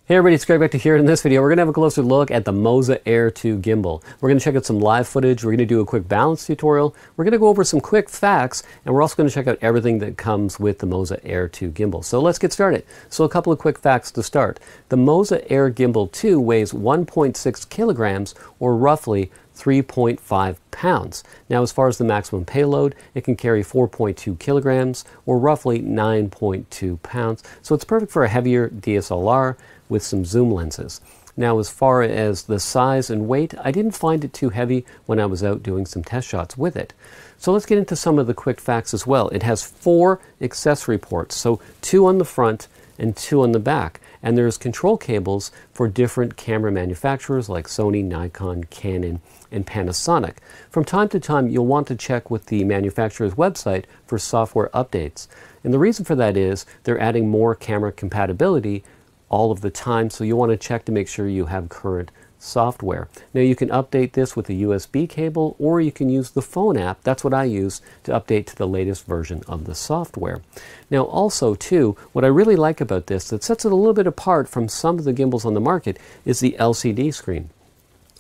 Hey everybody, it's Greg back to here. In this video, we're going to have a closer look at the Moza Air 2 gimbal. We're going to check out some live footage, we're going to do a quick balance tutorial, we're going to go over some quick facts, and we're also going to check out everything that comes with the Moza Air 2 gimbal. So let's get started. So a couple of quick facts to start. The Moza Air Gimbal 2 weighs 1.6 kilograms, or roughly 3.5 pounds. Now, as far as the maximum payload, it can carry 4.2 kilograms, or roughly 9.2 pounds. So it's perfect for a heavier DSLR with some zoom lenses. Now, as far as the size and weight, I didn't find it too heavy when I was out doing some test shots with it. So let's get into some of the quick facts as well. It has 4 accessory ports, so 2 on the front and 2 on the back. And there's control cables for different camera manufacturers like Sony, Nikon, Canon, and Panasonic. From time to time, you'll want to check with the manufacturer's website for software updates. And the reason for that is they're adding more camera compatibility all of the time, so you want to check to make sure you have current software. Now, you can update this with a USB cable, or you can use the phone app. That's what I use to update to the latest version of the software. Now, also too, what I really like about this that sets it a little bit apart from some of the gimbals on the market is the LCD screen.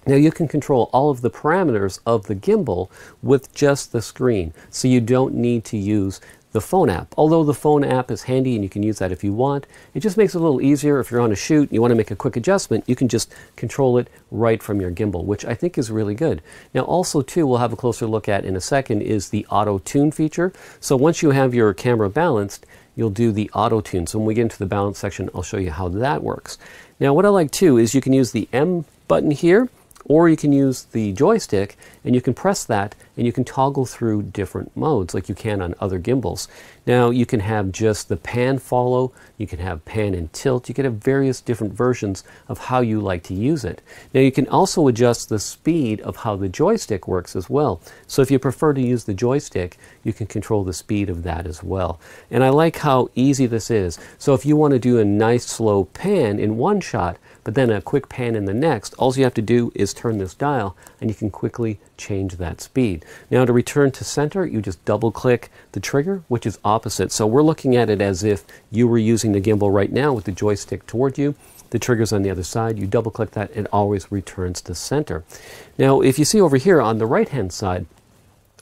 Now, you can control all of the parameters of the gimbal with just the screen, so you don't need to use the phone app. Although the phone app is handy and you can use that if you want, it just makes it a little easier if you're on a shoot and you want to make a quick adjustment. You can just control it right from your gimbal, which I think is really good. Now, also too, we'll have a closer look at in a second is the auto tune feature. So once you have your camera balanced, you'll do the auto tune. So when we get into the balance section, I'll show you how that works. Now, what I like too is you can use the M button here, or you can use the joystick and you can press that and you can toggle through different modes like you can on other gimbals. Now, you can have just the pan follow, you can have pan and tilt, you can have various different versions of how you like to use it. Now, you can also adjust the speed of how the joystick works as well. So if you prefer to use the joystick, you can control the speed of that as well. And I like how easy this is. So if you want to do a nice slow pan in one shot, but then a quick pan in the next, all you have to do is turn this dial and you can quickly change that speed. Now, to return to center, you just double click the trigger, which is opposite. So we're looking at it as if you were using the gimbal right now with the joystick toward you. The trigger's on the other side. You double click that, it always returns to center. Now, if you see over here on the right hand side,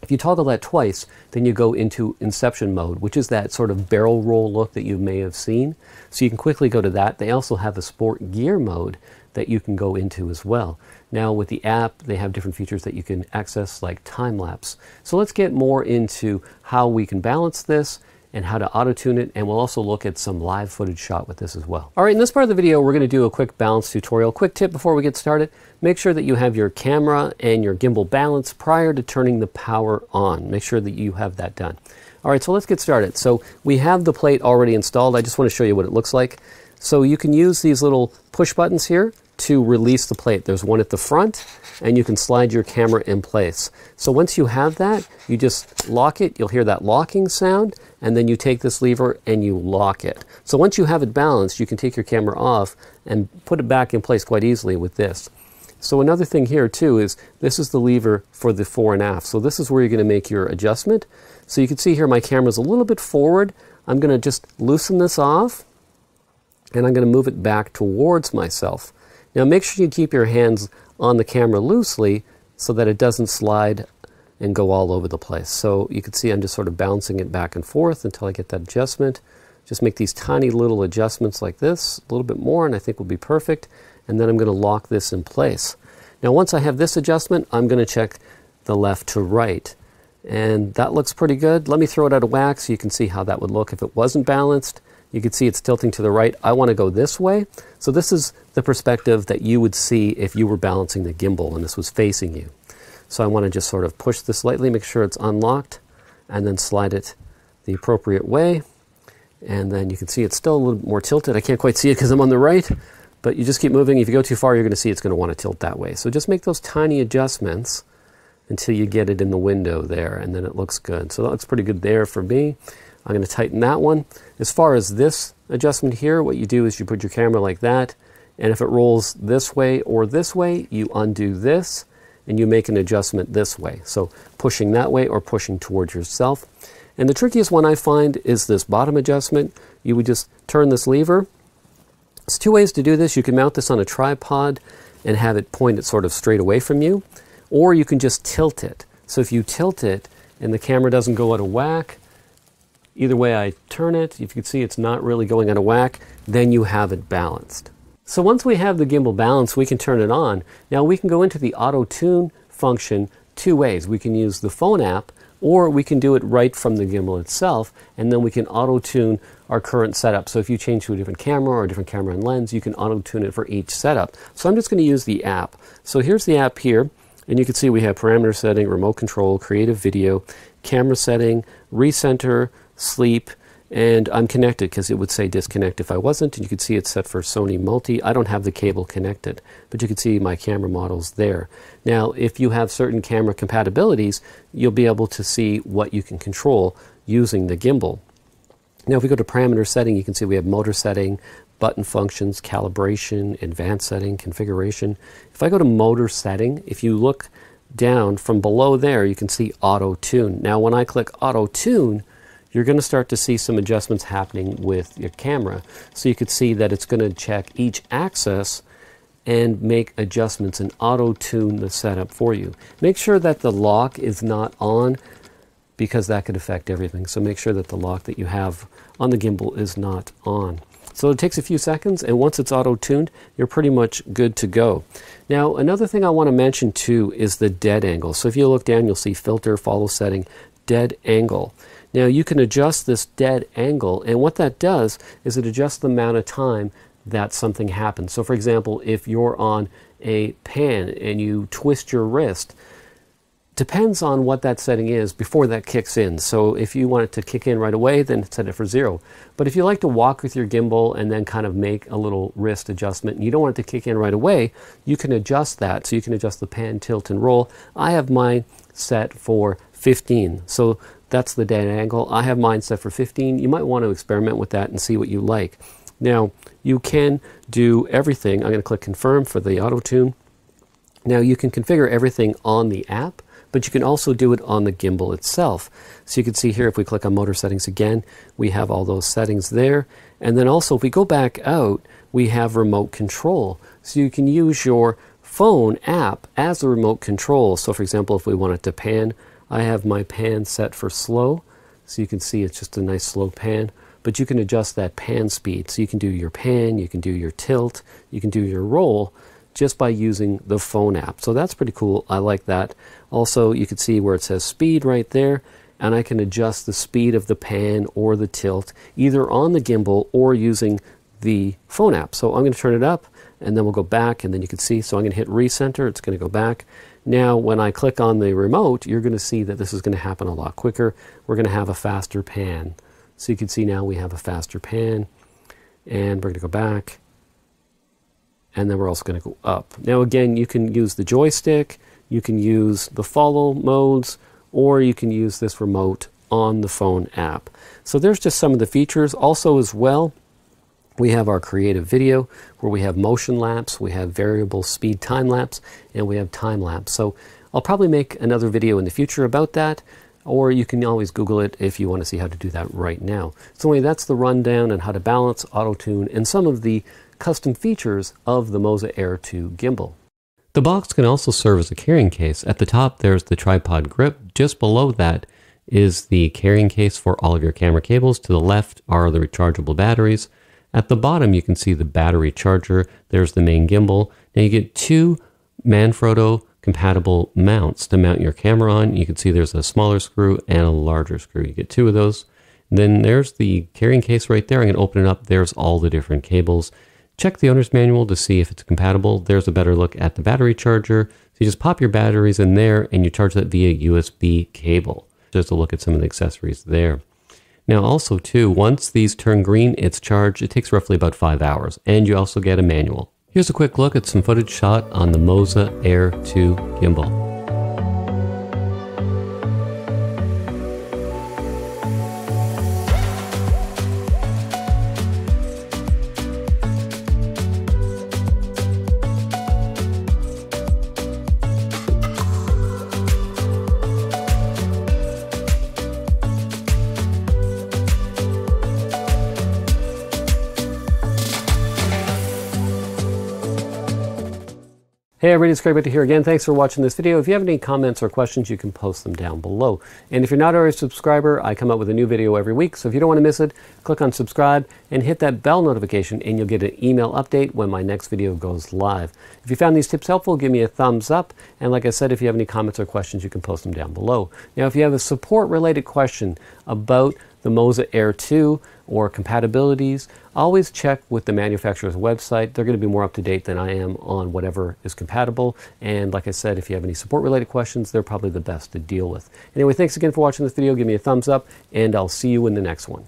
if you toggle that twice, then you go into inception mode, which is that sort of barrel roll look that you may have seen. So you can quickly go to that. They also have a sport gear mode that you can go into as well. Now, with the app, they have different features that you can access like time lapse. So let's get more into how we can balance this and how to auto-tune it, and we'll also look at some live footage shot with this as well. All right, in this part of the video, we're going to do a quick balance tutorial. Quick tip before we get started, make sure that you have your camera and your gimbal balanced prior to turning the power on. Make sure that you have that done. All right, so let's get started. So we have the plate already installed. I just want to show you what it looks like. So you can use these little push buttons here to release the plate. There's one at the front, and you can slide your camera in place. So once you have that, you just lock it. You'll hear that locking sound, and then you take this lever and you lock it. So once you have it balanced, you can take your camera off and put it back in place quite easily with this. So another thing here too is this is the lever for the fore and aft. So this is where you're going to make your adjustment. So you can see here my camera's a little bit forward. I'm going to just loosen this off, and I'm going to move it back towards myself. Now, make sure you keep your hands on the camera loosely so that it doesn't slide and go all over the place. So you can see I'm just sort of bouncing it back and forth until I get that adjustment. Just make these tiny little adjustments like this, a little bit more, and I think will be perfect. And then I'm going to lock this in place. Now, once I have this adjustment, I'm going to check the left to right. And that looks pretty good. Let me throw it out of whack so you can see how that would look if it wasn't balanced. You can see it's tilting to the right. I want to go this way. So this is the perspective that you would see if you were balancing the gimbal and this was facing you. So I want to just sort of push this lightly, make sure it's unlocked, and then slide it the appropriate way. And then you can see it's still a little more tilted. I can't quite see it because I'm on the right, but you just keep moving. If you go too far, you're going to see it's going to want to tilt that way. So just make those tiny adjustments until you get it in the window there, and then it looks good. So that looks pretty good there for me. I'm going to tighten that one. As far as this adjustment here, what you do is you put your camera like that, and if it rolls this way or this way, you undo this, and you make an adjustment this way. So pushing that way or pushing towards yourself. And the trickiest one I find is this bottom adjustment. You would just turn this lever, There's two ways to do this. You can mount this on a tripod and have it pointed sort of straight away from you, or you can just tilt it. So if you tilt it and the camera doesn't go out of whack, either way I turn it, if you can see it's not really going out of whack, then you have it balanced. So once we have the gimbal balanced, we can turn it on. Now we can go into the auto tune function two ways. We can use the phone app, or we can do it right from the gimbal itself, and then we can auto tune our current setup. So if you change to a different camera or a different camera and lens, you can auto tune it for each setup. So I'm just going to use the app. So here's the app here, and you can see we have parameter setting, remote control, creative video, camera setting, recenter, sleep, and I'm connected because it would say disconnect if I wasn't, and you can see it's set for Sony Multi. I don't have the cable connected, but you can see my camera models there. Now, if you have certain camera compatibilities, you'll be able to see what you can control using the gimbal. Now, if we go to parameter setting, you can see we have motor setting, button functions, calibration, advanced setting, configuration. If I go to motor setting, if you look down from below there, you can see auto tune. Now, when I click auto tune, you're going to start to see some adjustments happening with your camera. So you could see that it's going to check each axis and make adjustments and auto-tune the setup for you. Make sure that the lock is not on, because that could affect everything. So make sure that the lock that you have on the gimbal is not on. So it takes a few seconds, and once it's auto-tuned, you're pretty much good to go. Now, another thing I want to mention too is the dead angle. So if you look down, you'll see filter, follow setting, dead angle. Now you can adjust this dead angle, and what that does is it adjusts the amount of time that something happens. So for example, if you're on a pan and you twist your wrist, depends on what that setting is before that kicks in. So if you want it to kick in right away, then set it for 0. But if you like to walk with your gimbal and then kind of make a little wrist adjustment and you don't want it to kick in right away, you can adjust that. So you can adjust the pan, tilt, and roll. I have mine set for 15. So that's the dead angle. I have mine set for 15. You might want to experiment with that and see what you like. Now, you can do everything. I'm going to click confirm for the auto tune. Now you can configure everything on the app, but you can also do it on the gimbal itself. So you can see here, if we click on motor settings again, we have all those settings there. And then also if we go back out, we have remote control. So you can use your phone app as a remote control. So for example, if we wanted to pan, I have my pan set for slow. So you can see it's just a nice slow pan, but you can adjust that pan speed. So you can do your pan, you can do your tilt, you can do your roll, just by using the phone app. So that's pretty cool. I like that. Also, you can see where it says speed right there, and I can adjust the speed of the pan or the tilt either on the gimbal or using the phone app. So I'm going to turn it up, and then we'll go back, and then you can see, so I'm going to hit recenter, it's going to go back. Now when I click on the remote, you're going to see that this is going to happen a lot quicker. We're going to have a faster pan. So you can see now we have a faster pan, and we're going to go back, and then we're also going to go up. Now again, you can use the joystick, you can use the follow modes, or you can use this remote on the phone app. So there's just some of the features. Also as well, we have our creative video where we have motion lapse, we have variable speed time lapse, and we have time lapse. So I'll probably make another video in the future about that, or you can always Google it if you want to see how to do that right now. So anyway, that's the rundown on how to balance, auto-tune, and some of the custom features of the Moza Air 2 gimbal. The box can also serve as a carrying case. At the top there's the tripod grip. Just below that is the carrying case for all of your camera cables. To the left are the rechargeable batteries. At the bottom you can see the battery charger. There's the main gimbal. Now you get two Manfrotto compatible mounts to mount your camera on. You can see there's a smaller screw and a larger screw. You get two of those. And then there's the carrying case right there. I'm going to open it up. There's all the different cables. Check the owner's manual to see if it's compatible. There's a better look at the battery charger. So you just pop your batteries in there and you charge that via USB cable. Just a look at some of the accessories there. Now also too, once these turn green, it's charged. It takes roughly about 5 hours, and you also get a manual. Here's a quick look at some footage shot on the Moza Air 2 gimbal. Hey everybody, it's great to here again. Thanks for watching this video. If you have any comments or questions, you can post them down below. And if you're not already a subscriber, I come out with a new video every week. So if you don't want to miss it, click on subscribe and hit that bell notification and you'll get an email update when my next video goes live. If you found these tips helpful, give me a thumbs up. And like I said, if you have any comments or questions, you can post them down below. Now, if you have a support related question about the Moza Air 2 or compatibilities, always check with the manufacturer's website. They're going to be more up to date than I am on whatever is compatible. And like I said, if you have any support related questions, they're probably the best to deal with. Anyway, thanks again for watching this video. Give me a thumbs up and I'll see you in the next one.